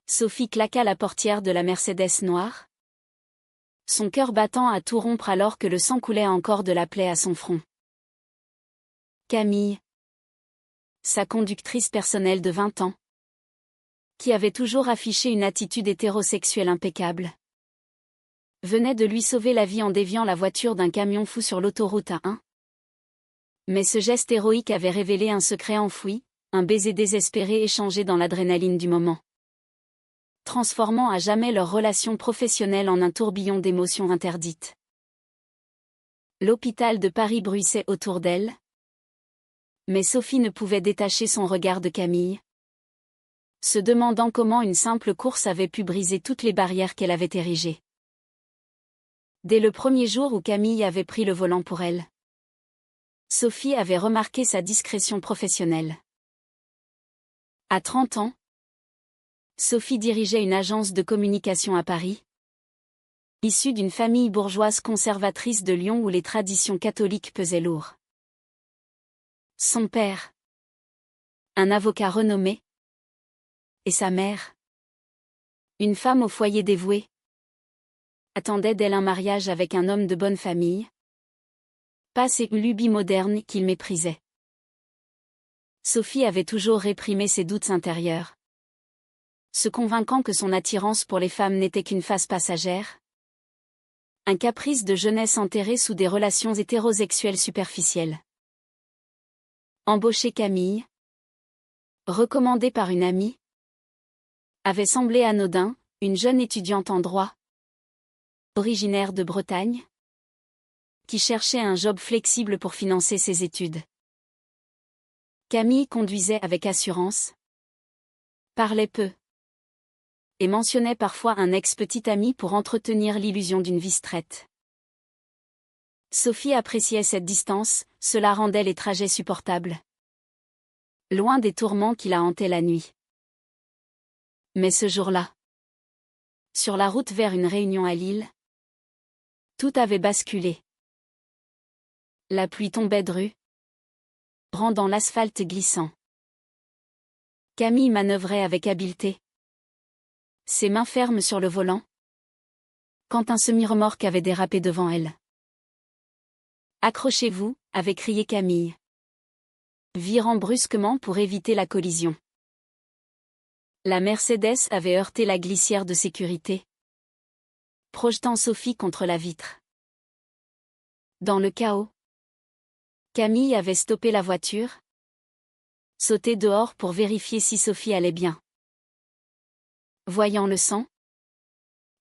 Sophie claqua la portière de la Mercedes noire. Son cœur battant à tout rompre alors que le sang coulait encore de la plaie à son front. Camille, sa conductrice personnelle de 20 ans, qui avait toujours affiché une attitude hétérosexuelle impeccable, venait de lui sauver la vie en déviant la voiture d'un camion fou sur l'autoroute A1. Mais ce geste héroïque avait révélé un secret enfoui, un baiser désespéré échangé dans l'adrénaline du moment, transformant à jamais leur relation professionnelle en un tourbillon d'émotions interdites. L'hôpital de Paris bruissait autour d'elle, mais Sophie ne pouvait détacher son regard de Camille, se demandant comment une simple course avait pu briser toutes les barrières qu'elle avait érigées. Dès le premier jour où Camille avait pris le volant pour elle, Sophie avait remarqué sa discrétion professionnelle. À 30 ans, Sophie dirigeait une agence de communication à Paris, issue d'une famille bourgeoise conservatrice de Lyon où les traditions catholiques pesaient lourd. Son père, un avocat renommé, et sa mère, une femme au foyer dévouée, attendaient d'elle un mariage avec un homme de bonne famille, pas ces lubies modernes qu'il méprisait. Sophie avait toujours réprimé ses doutes intérieurs, se convainquant que son attirance pour les femmes n'était qu'une phase passagère, un caprice de jeunesse enterré sous des relations hétérosexuelles superficielles. Embaucher Camille, recommandée par une amie, avait semblé anodin, une jeune étudiante en droit, originaire de Bretagne, qui cherchait un job flexible pour financer ses études. Camille conduisait avec assurance, parlait peu, et mentionnait parfois un ex-petit ami pour entretenir l'illusion d'une vie straight. Sophie appréciait cette distance, cela rendait les trajets supportables, loin des tourments qui la hantaient la nuit. Mais ce jour-là, sur la route vers une réunion à Lille, tout avait basculé. La pluie tombait dru, rendant l'asphalte glissant. Camille manœuvrait avec habileté, ses mains fermes sur le volant, quand un semi-remorque avait dérapé devant elle. « Accrochez-vous » avait crié Camille, virant brusquement pour éviter la collision. La Mercedes avait heurté la glissière de sécurité, projetant Sophie contre la vitre. Dans le chaos, Camille avait stoppé la voiture, sauté dehors pour vérifier si Sophie allait bien. Voyant le sang,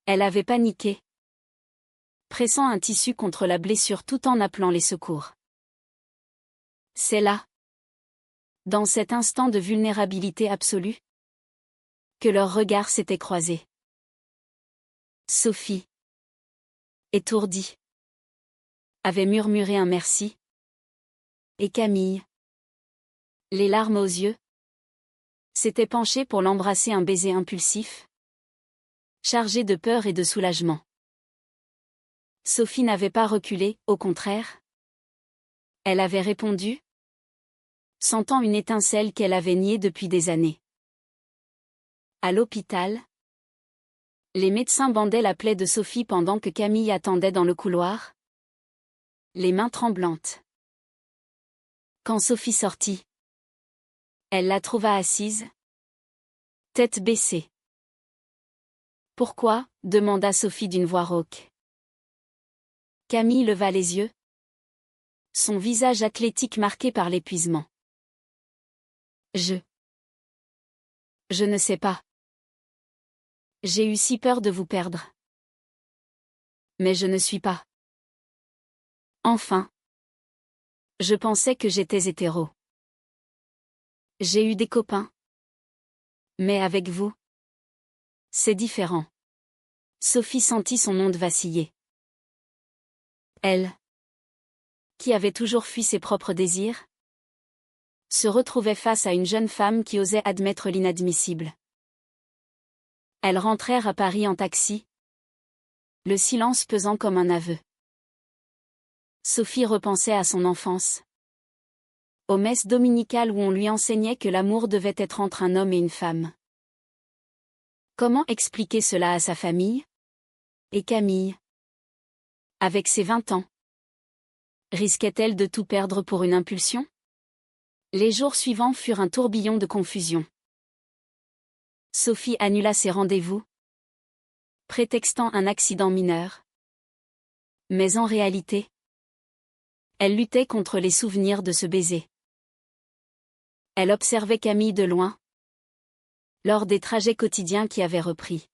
elle avait paniqué, pressant un tissu contre la blessure tout en appelant les secours. C'est là, dans cet instant de vulnérabilité absolue, que leurs regards s'étaient croisés. Sophie, étourdie, avait murmuré un merci, et Camille, les larmes aux yeux, s'était penchée pour l'embrasser, un baiser impulsif, chargé de peur et de soulagement. Sophie n'avait pas reculé, au contraire. Elle avait répondu, sentant une étincelle qu'elle avait niée depuis des années. À l'hôpital, les médecins bandaient la plaie de Sophie pendant que Camille attendait dans le couloir, les mains tremblantes. Quand Sophie sortit, elle la trouva assise, tête baissée. « Pourquoi ?» demanda Sophie d'une voix rauque. Camille leva les yeux, son visage athlétique marqué par l'épuisement. Je ne sais pas. J'ai eu si peur de vous perdre. Mais je ne suis pas. Enfin. Je pensais que j'étais hétéro. J'ai eu des copains. Mais avec vous, c'est différent. Sophie sentit son onde vaciller. Elle, qui avait toujours fui ses propres désirs, se retrouvait face à une jeune femme qui osait admettre l'inadmissible. Elles rentrèrent à Paris en taxi, le silence pesant comme un aveu. Sophie repensait à son enfance, aux messes dominicales où on lui enseignait que l'amour devait être entre un homme et une femme. Comment expliquer cela à sa famille? Et Camille? Avec ses 20 ans, risquait-elle de tout perdre pour une impulsion? Les jours suivants furent un tourbillon de confusion. Sophie annula ses rendez-vous, prétextant un accident mineur. Mais en réalité, elle luttait contre les souvenirs de ce baiser. Elle observait Camille de loin, lors des trajets quotidiens qui avaient repris.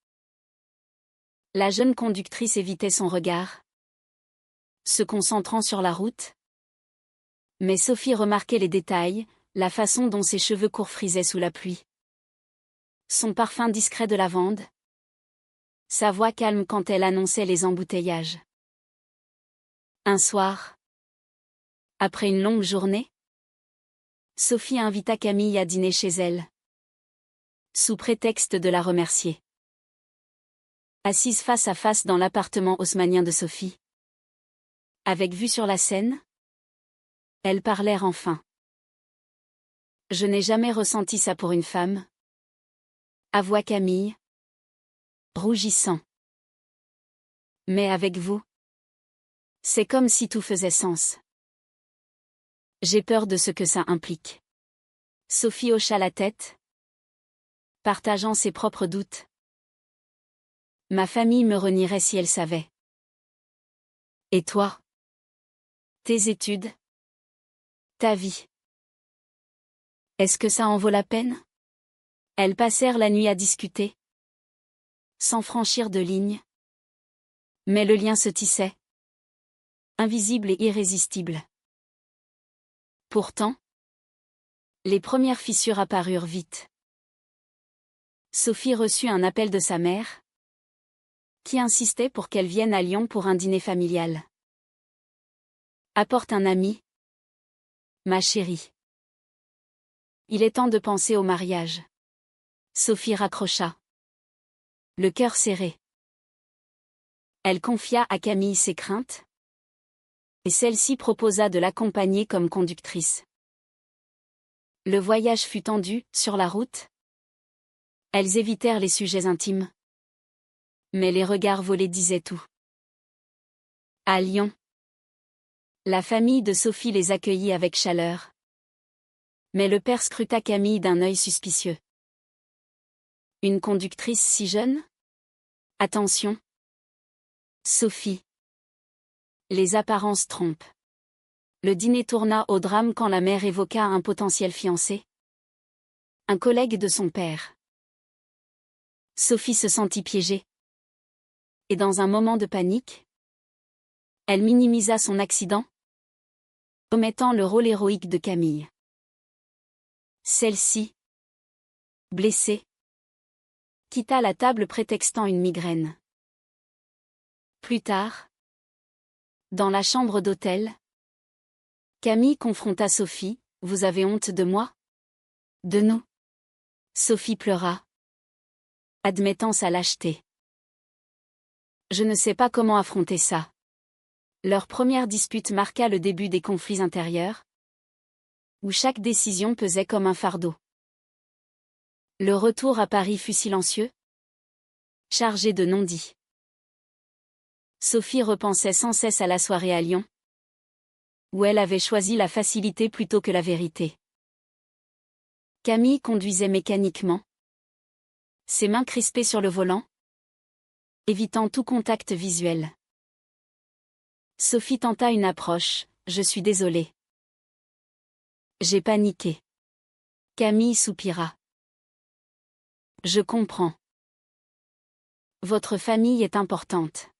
La jeune conductrice évitait son regard, se concentrant sur la route. Mais Sophie remarquait les détails, la façon dont ses cheveux courts frisaient sous la pluie. Son parfum discret de lavande. Sa voix calme quand elle annonçait les embouteillages. Un soir, après une longue journée, Sophie invita Camille à dîner chez elle, sous prétexte de la remercier. Assise face à face dans l'appartement haussmannien de Sophie, avec vue sur la Seine, elles parlèrent enfin. Je n'ai jamais ressenti ça pour une femme, avoua Camille, rougissant. Mais avec vous, c'est comme si tout faisait sens. J'ai peur de ce que ça implique. Sophie hocha la tête, partageant ses propres doutes. Ma famille me renierait si elle savait. Et toi? Tes études? Ta vie? Est-ce que ça en vaut la peine? Elles passèrent la nuit à discuter, sans franchir de ligne. Mais le lien se tissait, invisible et irrésistible. Pourtant, les premières fissures apparurent vite. Sophie reçut un appel de sa mère, qui insistait pour qu'elle vienne à Lyon pour un dîner familial. Apporte un ami, ma chérie. Il est temps de penser au mariage. Sophie raccrocha, le cœur serré. Elle confia à Camille ses craintes, et celle-ci proposa de l'accompagner comme conductrice. Le voyage fut tendu, sur la route. Elles évitèrent les sujets intimes. Mais les regards volés disaient tout. À Lyon, la famille de Sophie les accueillit avec chaleur. Mais le père scruta Camille d'un œil suspicieux. Une conductrice si jeune? Attention. Sophie. Les apparences trompent. Le dîner tourna au drame quand la mère évoqua un potentiel fiancé. Un collègue de son père. Sophie se sentit piégée. Et dans un moment de panique, elle minimisa son accident, omettant le rôle héroïque de Camille. Celle-ci, blessée, quitta la table prétextant une migraine. Plus tard, dans la chambre d'hôtel, Camille confronta Sophie. Vous avez honte de moi? De nous? Sophie pleura, admettant sa lâcheté. Je ne sais pas comment affronter ça. Leur première dispute marqua le début des conflits intérieurs, où chaque décision pesait comme un fardeau. Le retour à Paris fut silencieux, chargé de non-dits. Sophie repensait sans cesse à la soirée à Lyon, où elle avait choisi la facilité plutôt que la vérité. Camille conduisait mécaniquement, ses mains crispées sur le volant, évitant tout contact visuel. Sophie tenta une approche. Je suis désolée. J'ai paniqué. Camille soupira. Je comprends. Votre famille est importante.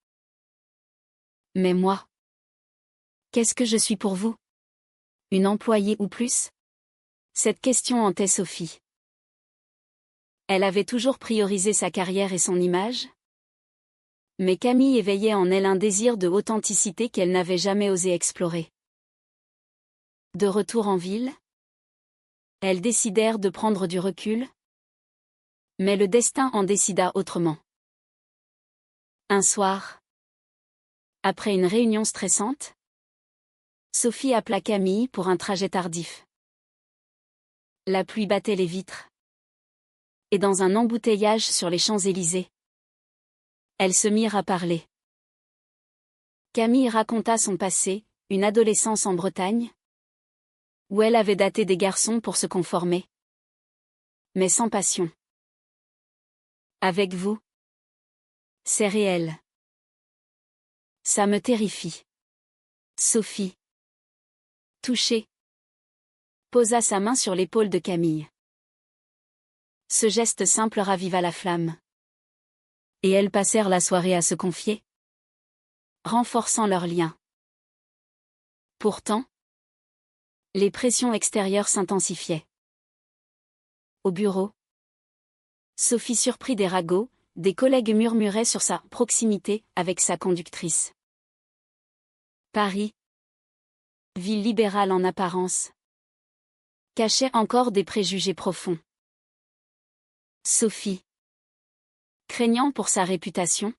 Mais moi, qu'est-ce que je suis pour vous? Une employée ou plus? Cette question hantait Sophie. Elle avait toujours priorisé sa carrière et son image. Mais Camille éveillait en elle un désir de authenticité qu'elle n'avait jamais osé explorer. De retour en ville, elles décidèrent de prendre du recul. Mais le destin en décida autrement. Un soir, après une réunion stressante, Sophie appela Camille pour un trajet tardif. La pluie battait les vitres, et dans un embouteillage sur les Champs-Élysées. Elles se mirent à parler. Camille raconta son passé, une adolescence en Bretagne, où elle avait daté des garçons pour se conformer. Mais sans passion. Avec vous. C'est réel. Ça me terrifie. Sophie, touchée, posa sa main sur l'épaule de Camille. Ce geste simple raviva la flamme. Et elles passèrent la soirée à se confier, renforçant leur lien. Pourtant, les pressions extérieures s'intensifiaient. Au bureau, Sophie surprit des ragots, des collègues murmuraient sur sa proximité avec sa conductrice. Paris, ville libérale en apparence, cachait encore des préjugés profonds. Sophie, craignant pour sa réputation,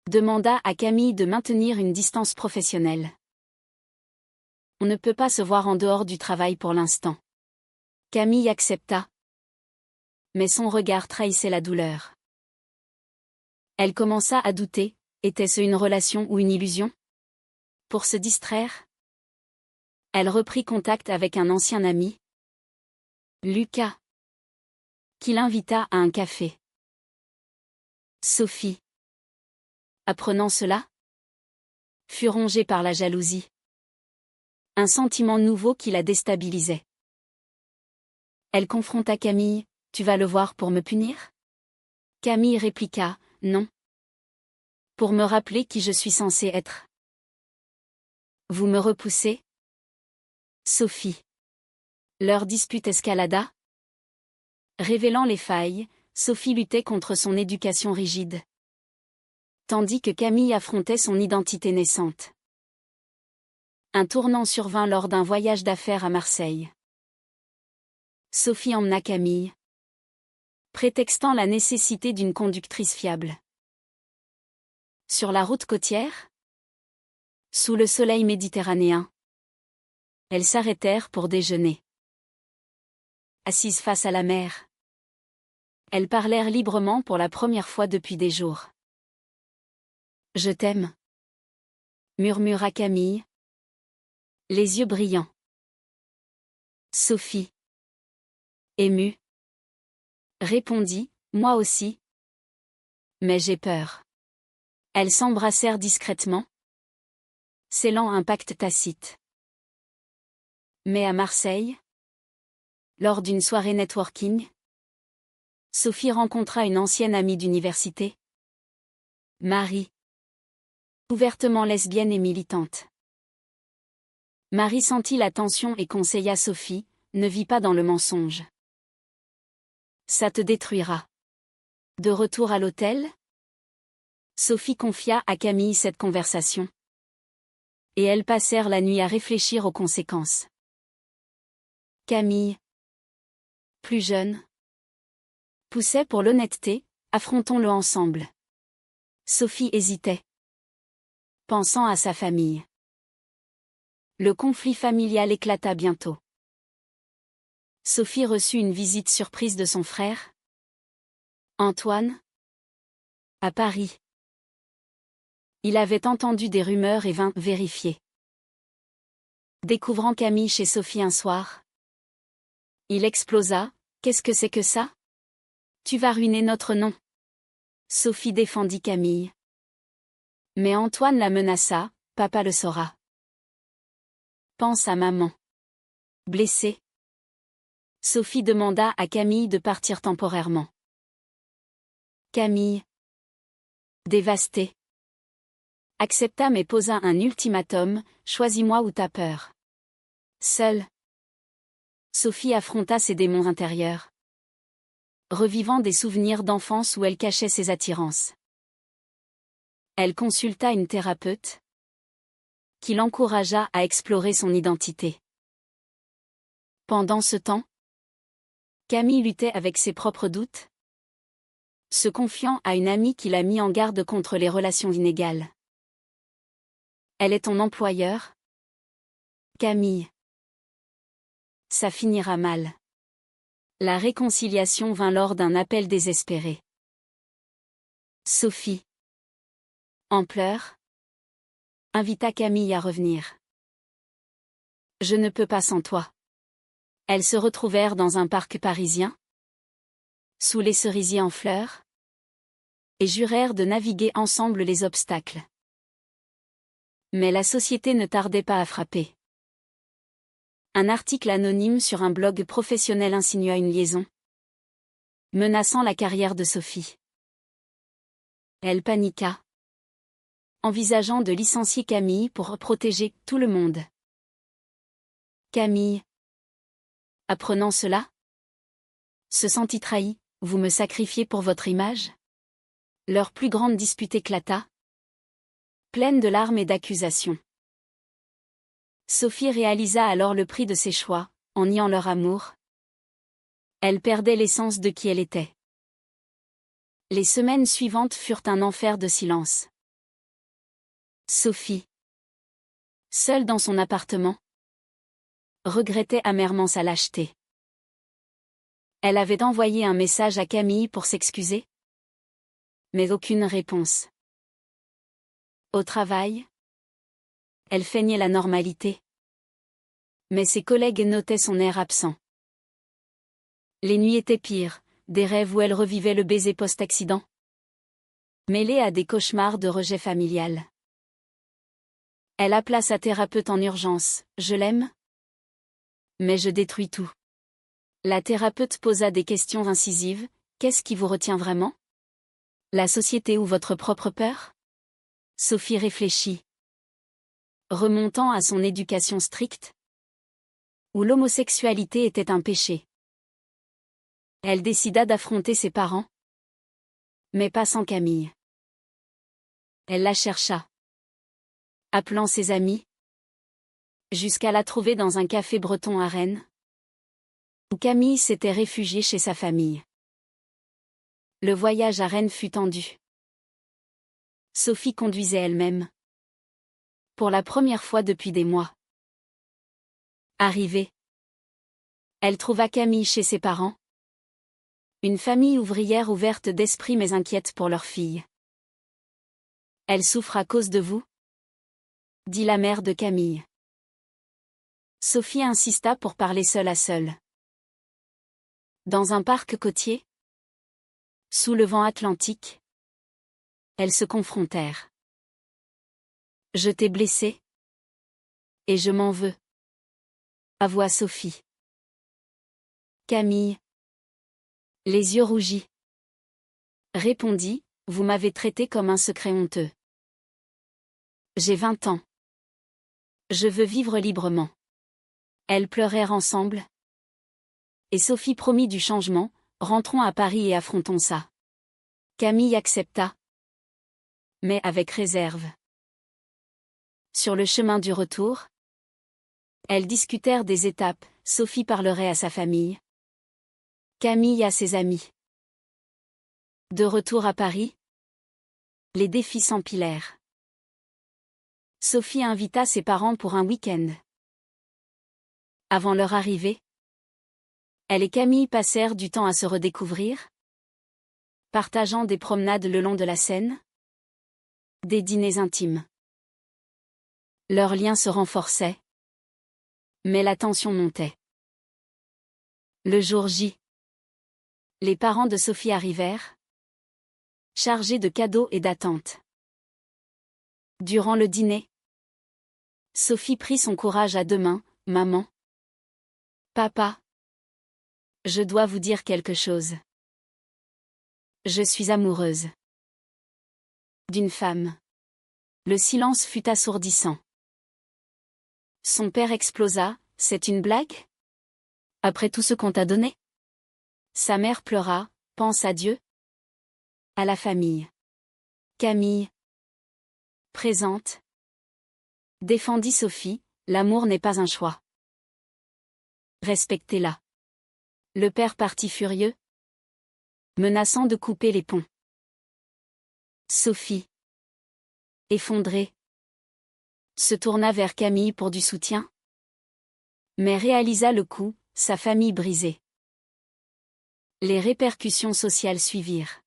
demanda à Camille de maintenir une distance professionnelle. On ne peut pas se voir en dehors du travail pour l'instant. Camille accepta. Mais son regard trahissait la douleur. Elle commença à douter, était-ce une relation ou une illusion? Pour se distraire, elle reprit contact avec un ancien ami, Lucas, qui l'invita à un café. Sophie, apprenant cela, fut rongée par la jalousie. Un sentiment nouveau qui la déstabilisait. Elle confronta Camille, « Tu vas le voir pour me punir ?» Camille répliqua, « Non. Pour me rappeler qui je suis censée être. » Vous me repoussez? Sophie. Leur dispute escalada. Révélant les failles, Sophie luttait contre son éducation rigide. Tandis que Camille affrontait son identité naissante. Un tournant survint lors d'un voyage d'affaires à Marseille. Sophie emmena Camille, prétextant la nécessité d'une conductrice fiable. Sur la route côtière, sous le soleil méditerranéen, elles s'arrêtèrent pour déjeuner. Assises face à la mer, elles parlèrent librement pour la première fois depuis des jours. « Je t'aime », murmura Camille, les yeux brillants. Sophie, émue, répondit, « Moi aussi. Mais j'ai peur. » Elles s'embrassèrent discrètement, scellant un pacte tacite. Mais à Marseille, lors d'une soirée networking, Sophie rencontra une ancienne amie d'université, Marie, ouvertement lesbienne et militante. Marie sentit la tension et conseilla Sophie, « Ne vis pas dans le mensonge. Ça te détruira. » De retour à l'hôtel, Sophie confia à Camille cette conversation. Et elles passèrent la nuit à réfléchir aux conséquences. Camille, plus jeune, poussait pour l'honnêteté, affrontons-le ensemble. Sophie hésitait, pensant à sa famille. Le conflit familial éclata bientôt. Sophie reçut une visite surprise de son frère, Antoine, à Paris. Il avait entendu des rumeurs et vint vérifier. Découvrant Camille chez Sophie un soir, il explosa, « Qu'est-ce que c'est que ça? Tu vas ruiner notre nom. » Sophie défendit Camille. Mais Antoine la menaça, « Papa le saura. » Pense à maman. Blessée, Sophie demanda à Camille de partir temporairement. Camille, dévastée, accepta mais posa un ultimatum, « Choisis-moi ou t'as peur. » Seule, Sophie affronta ses démons intérieurs, revivant des souvenirs d'enfance où elle cachait ses attirances. Elle consulta une thérapeute, qui l'encouragea à explorer son identité. Pendant ce temps, Camille luttait avec ses propres doutes, se confiant à une amie qui l'a mis en garde contre les relations inégales. Elle est ton employeur? Camille. Ça finira mal. La réconciliation vint lors d'un appel désespéré. Sophie, en pleurs, invita Camille à revenir. Je ne peux pas sans toi. Elles se retrouvèrent dans un parc parisien, sous les cerisiers en fleurs, et jurèrent de naviguer ensemble les obstacles. Mais la société ne tardait pas à frapper. Un article anonyme sur un blog professionnel insinua une liaison, menaçant la carrière de Sophie. Elle paniqua, envisageant de licencier Camille pour protéger tout le monde. Camille, apprenant cela, se sentit trahie. Vous me sacrifiez pour votre image? Leur plus grande dispute éclata, pleine de larmes et d'accusations. Sophie réalisa alors le prix de ses choix, en niant leur amour. Elle perdait l'essence de qui elle était. Les semaines suivantes furent un enfer de silence. Sophie, seule dans son appartement, regrettait amèrement sa lâcheté. Elle avait envoyé un message à Camille pour s'excuser, mais aucune réponse. Au travail, elle feignait la normalité, mais ses collègues notaient son air absent. Les nuits étaient pires, des rêves où elle revivait le baiser post-accident, mêlés à des cauchemars de rejet familial. Elle appela sa thérapeute en urgence. Je l'aime, mais je détruis tout. La thérapeute posa des questions incisives. Qu'est-ce qui vous retient vraiment? La société ou votre propre peur? Sophie réfléchit, remontant à son éducation stricte, où l'homosexualité était un péché. Elle décida d'affronter ses parents, mais pas sans Camille. Elle la chercha, appelant ses amis, jusqu'à la trouver dans un café breton à Rennes, où Camille s'était réfugiée chez sa famille. Le voyage à Rennes fut tendu. Sophie conduisait elle-même, pour la première fois depuis des mois. Arrivée, elle trouva Camille chez ses parents, une famille ouvrière ouverte d'esprit mais inquiète pour leur fille. Elle souffre à cause de vous? Dit la mère de Camille. Sophie insista pour parler seule à seule. Dans un parc côtier, sous le vent atlantique, elles se confrontèrent. Je t'ai blessée, et je m'en veux, avoua Sophie. Camille, les yeux rougis, répondit, vous m'avez traité comme un secret honteux. J'ai 20 ans. Je veux vivre librement. Elles pleurèrent ensemble, et Sophie promit du changement. Rentrons à Paris et affrontons ça. Camille accepta, mais avec réserve. Sur le chemin du retour, elles discutèrent des étapes. Sophie parlerait à sa famille, Camille à ses amis. De retour à Paris, les défis s'empilèrent. Sophie invita ses parents pour un week-end. Avant leur arrivée, elle et Camille passèrent du temps à se redécouvrir, partageant des promenades le long de la Seine, des dîners intimes. Leur lien se renforçait, mais la tension montait. Le jour J, les parents de Sophie arrivèrent, chargés de cadeaux et d'attentes. Durant le dîner, Sophie prit son courage à deux mains. Maman, papa, je dois vous dire quelque chose. Je suis amoureuse d'une femme. Le silence fut assourdissant. Son père explosa. C'est une blague? Après tout ce qu'on t'a donné? Sa mère pleura. Pense à Dieu, à la famille. Camille, présente, défendit Sophie. L'amour n'est pas un choix. Respectez-la. Le père partit furieux, menaçant de couper les ponts. Sophie, effondrée, se tourna vers Camille pour du soutien, mais réalisa le coup, sa famille brisée. Les répercussions sociales suivirent.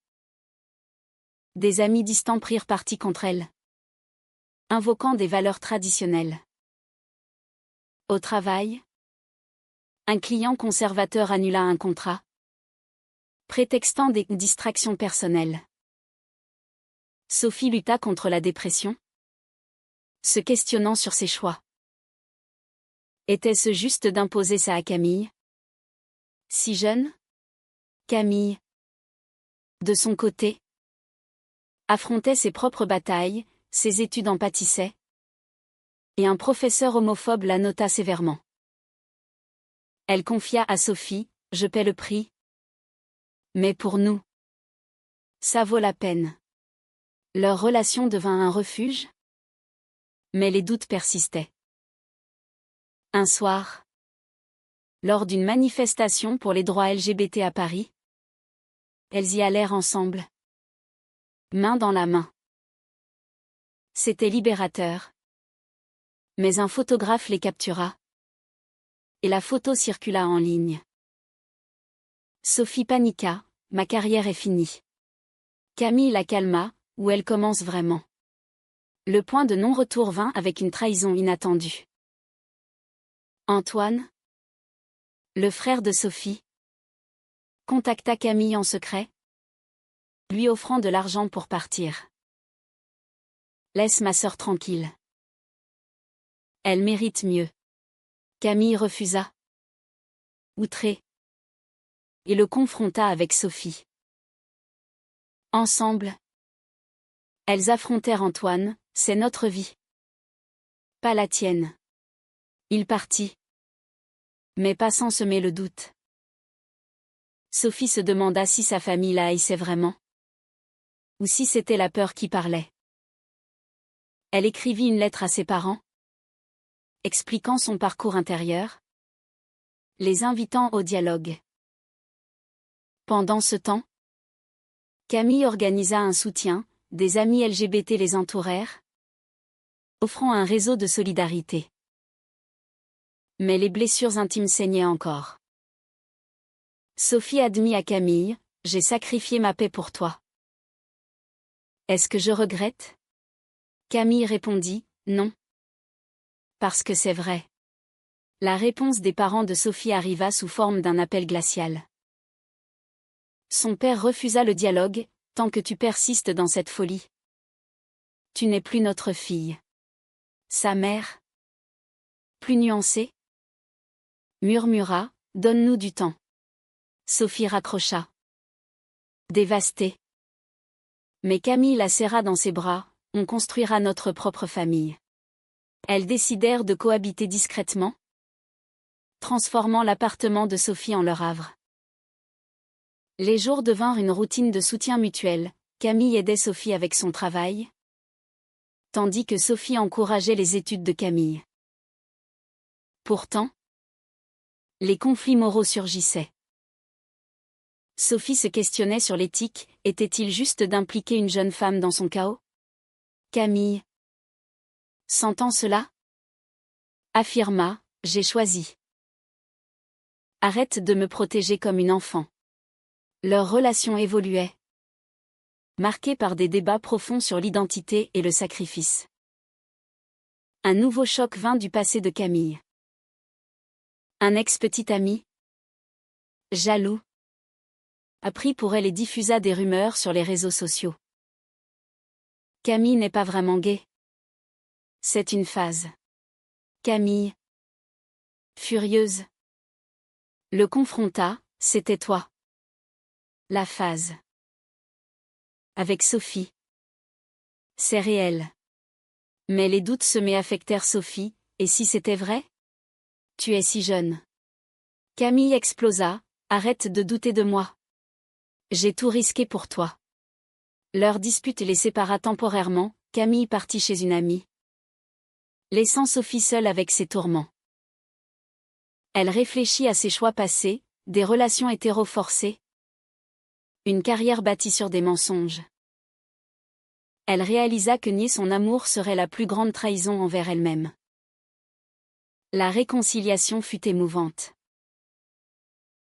Des amis distants prirent parti contre elle, invoquant des valeurs traditionnelles. Au travail, un client conservateur annula un contrat, prétextant des distractions personnelles. Sophie lutta contre la dépression, se questionnant sur ses choix. Était-ce juste d'imposer ça à Camille? Si jeune? Camille, de son côté, affrontait ses propres batailles, ses études en pâtissaient, et un professeur homophobe la nota sévèrement. Elle confia à Sophie, « Je paie le prix. Mais pour nous, ça vaut la peine. » Leur relation devint un refuge, mais les doutes persistaient. Un soir, lors d'une manifestation pour les droits LGBT à Paris, elles y allèrent ensemble, main dans la main. C'était libérateur. Mais un photographe les captura, et la photo circula en ligne. Sophie paniqua, « Ma carrière est finie. » Camille la calma, « Où elle commence vraiment. » Le point de non-retour vint avec une trahison inattendue. Antoine, le frère de Sophie, contacta Camille en secret, lui offrant de l'argent pour partir. « Laisse ma sœur tranquille. Elle mérite mieux. » Camille refusa, outrée, et le confronta avec Sophie. Ensemble, elles affrontèrent Antoine, « C'est notre vie. Pas la tienne. » Il partit, mais pas sans semer le doute. Sophie se demanda si sa famille la haïssait vraiment, ou si c'était la peur qui parlait. Elle écrivit une lettre à ses parents, expliquant son parcours intérieur, les invitant au dialogue. Pendant ce temps, Camille organisa un soutien, des amis LGBT les entourèrent, offrant un réseau de solidarité. Mais les blessures intimes saignaient encore. Sophie admit à Camille, « J'ai sacrifié ma paix pour toi. » Est-ce que je regrette? Camille répondit, « Non. Parce que c'est vrai. » La réponse des parents de Sophie arriva sous forme d'un appel glacial. Son père refusa le dialogue, « Tant que tu persistes dans cette folie, tu n'es plus notre fille. » Sa mère, plus nuancée, murmura, « Donne-nous du temps. » Sophie raccrocha, dévastée. Mais Camille la serra dans ses bras, « On construira notre propre famille. » Elles décidèrent de cohabiter discrètement, transformant l'appartement de Sophie en leur havre. Les jours devinrent une routine de soutien mutuel, Camille aidait Sophie avec son travail, tandis que Sophie encourageait les études de Camille. Pourtant, les conflits moraux surgissaient. Sophie se questionnait sur l'éthique, était-il juste d'impliquer une jeune femme dans son chaos? Camille, sentant cela, affirma, « J'ai choisi. Arrête de me protéger comme une enfant. » Leur relation évoluait, marquée par des débats profonds sur l'identité et le sacrifice. Un nouveau choc vint du passé de Camille. Un ex-petit ami, jaloux, apprit pour elle et diffusa des rumeurs sur les réseaux sociaux. Camille n'est pas vraiment gay. C'est une phase. Camille, furieuse, le confronta, « C'était toi. La phase. » Avec Sophie. C'est réel. Mais les doutes semés affectèrent Sophie, « Et si c'était vrai? Tu es si jeune. » Camille explosa, « Arrête de douter de moi. J'ai tout risqué pour toi. » Leur dispute les sépara temporairement, Camille partit chez une amie, laissant Sophie seule avec ses tourments. Elle réfléchit à ses choix passés, des relations hétéro forcées, une carrière bâtie sur des mensonges. Elle réalisa que nier son amour serait la plus grande trahison envers elle-même. La réconciliation fut émouvante.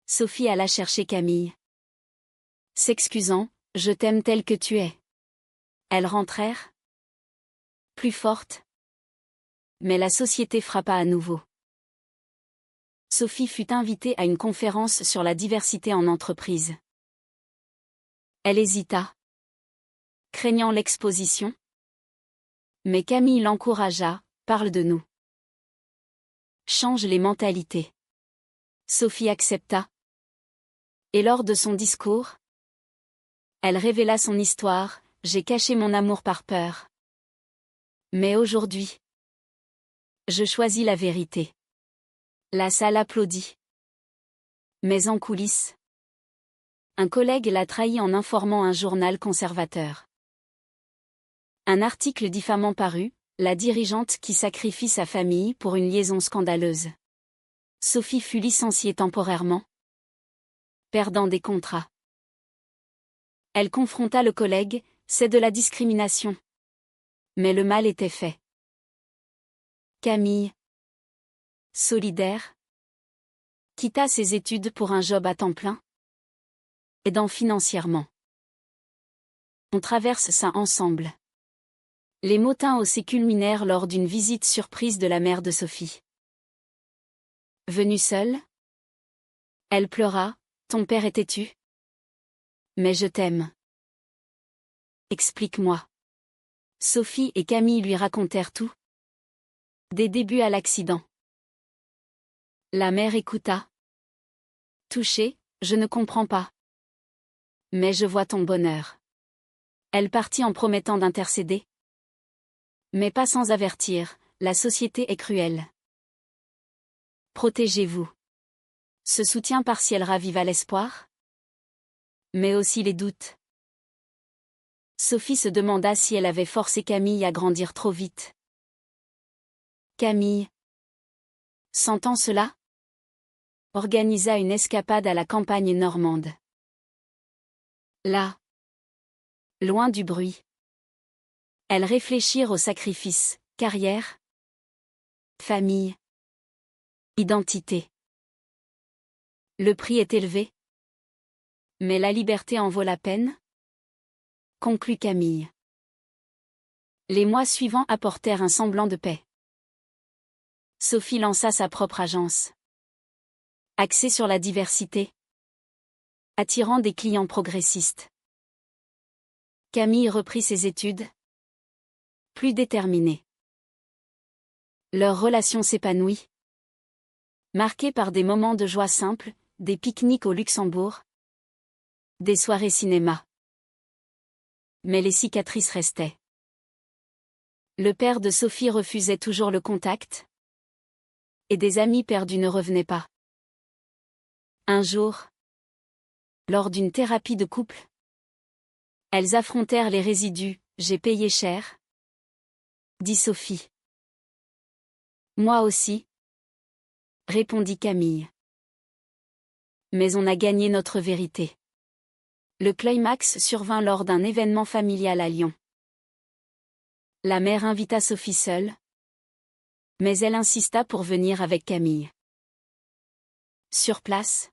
Sophie alla chercher Camille, S'excusant, je t'aime tel que tu es. Elles rentrèrent. Plus fortes. Mais la société frappa à nouveau. Sophie fut invitée à une conférence sur la diversité en entreprise. Elle hésita, craignant l'exposition. Mais Camille l'encouragea, parle de nous. Change les mentalités. Sophie accepta. Et lors de son discours, elle révéla son histoire, j'ai caché mon amour par peur. Mais aujourd'hui, je choisis la vérité. La salle applaudit. Mais en coulisses, un collègue l'a trahi en informant un journal conservateur. Un article diffamant parut, la dirigeante qui sacrifie sa famille pour une liaison scandaleuse. Sophie fut licenciée temporairement, perdant des contrats. Elle confronta le collègue, c'est de la discrimination. Mais le mal était fait. Camille, solidaire, quitta ses études pour un job à temps plein, aidant financièrement. On traverse ça ensemble. Les motins aussi culminèrent lors d'une visite surprise de la mère de Sophie. Venue seule, elle pleura, ton père est têtu. Mais je t'aime. Explique-moi. Sophie et Camille lui racontèrent tout. Des débuts à l'accident. La mère écouta. Touchée, je ne comprends pas. Mais je vois ton bonheur. Elle partit en promettant d'intercéder. Mais pas sans avertir, la société est cruelle. Protégez-vous. Ce soutien partiel raviva l'espoir, mais aussi les doutes. Sophie se demanda si elle avait forcé Camille à grandir trop vite. Camille, sentant cela, organisa une escapade à la campagne normande. Là, loin du bruit, elles réfléchirent au sacrifice, carrière, famille, identité. Le prix est élevé. Mais la liberté en vaut la peine? Conclut Camille. Les mois suivants apportèrent un semblant de paix. Sophie lança sa propre agence. Axée sur la diversité. Attirant des clients progressistes. Camille reprit ses études. Plus déterminée. Leur relation s'épanouit. Marquée par des moments de joie simples, des pique-niques au Luxembourg. Des soirées cinéma. Mais les cicatrices restaient. Le père de Sophie refusait toujours le contact. Et des amis perdus ne revenaient pas. Un jour, lors d'une thérapie de couple, elles affrontèrent les résidus, j'ai payé cher, dit Sophie. Moi aussi, répondit Camille. Mais on a gagné notre vérité. Le climax survint lors d'un événement familial à Lyon. La mère invita Sophie seule, mais elle insista pour venir avec Camille. Sur place,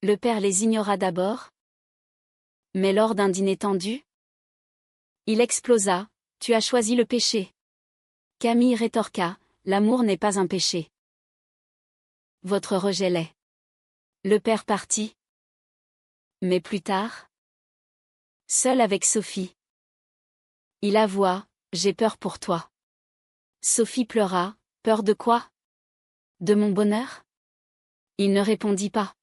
le père les ignora d'abord, mais lors d'un dîner tendu, il explosa, tu as choisi le péché. Camille rétorqua, l'amour n'est pas un péché. Votre rejet l'est. Le père partit. Mais plus tard, seul avec Sophie, il avoua, j'ai peur pour toi. Sophie pleura, peur de quoi? De mon bonheur? Il ne répondit pas.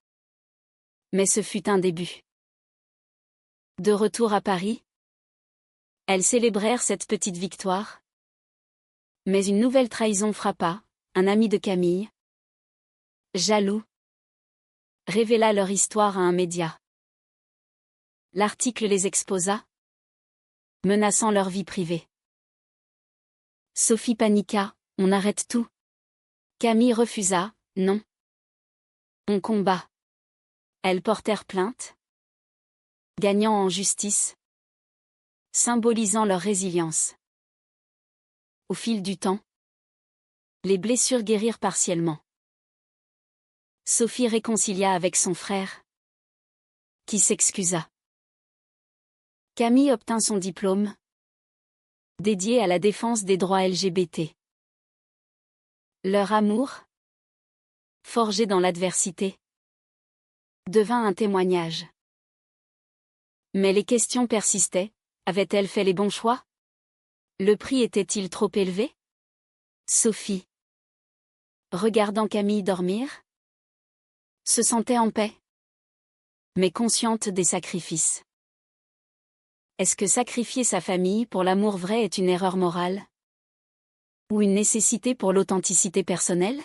Mais ce fut un début. De retour à Paris, elles célébrèrent cette petite victoire. Mais une nouvelle trahison frappa, un ami de Camille, jaloux, révéla leur histoire à un média. L'article les exposa, menaçant leur vie privée. Sophie paniqua, on arrête tout. Camille refusa, non. On combat. Elles portèrent plainte, gagnant en justice, symbolisant leur résilience. Au fil du temps, les blessures guérirent partiellement. Sophie réconcilia avec son frère. qui s'excusa. Camille obtint son diplôme, dédié à la défense des droits LGBT. Leur amour, forgé dans l'adversité, devint un témoignage. Mais les questions persistaient, avait-elle fait les bons choix? Le prix était-il trop élevé? Sophie, regardant Camille dormir, se sentait en paix, mais consciente des sacrifices. Est-ce que sacrifier sa famille pour l'amour vrai est une erreur morale? Ou une nécessité pour l'authenticité personnelle?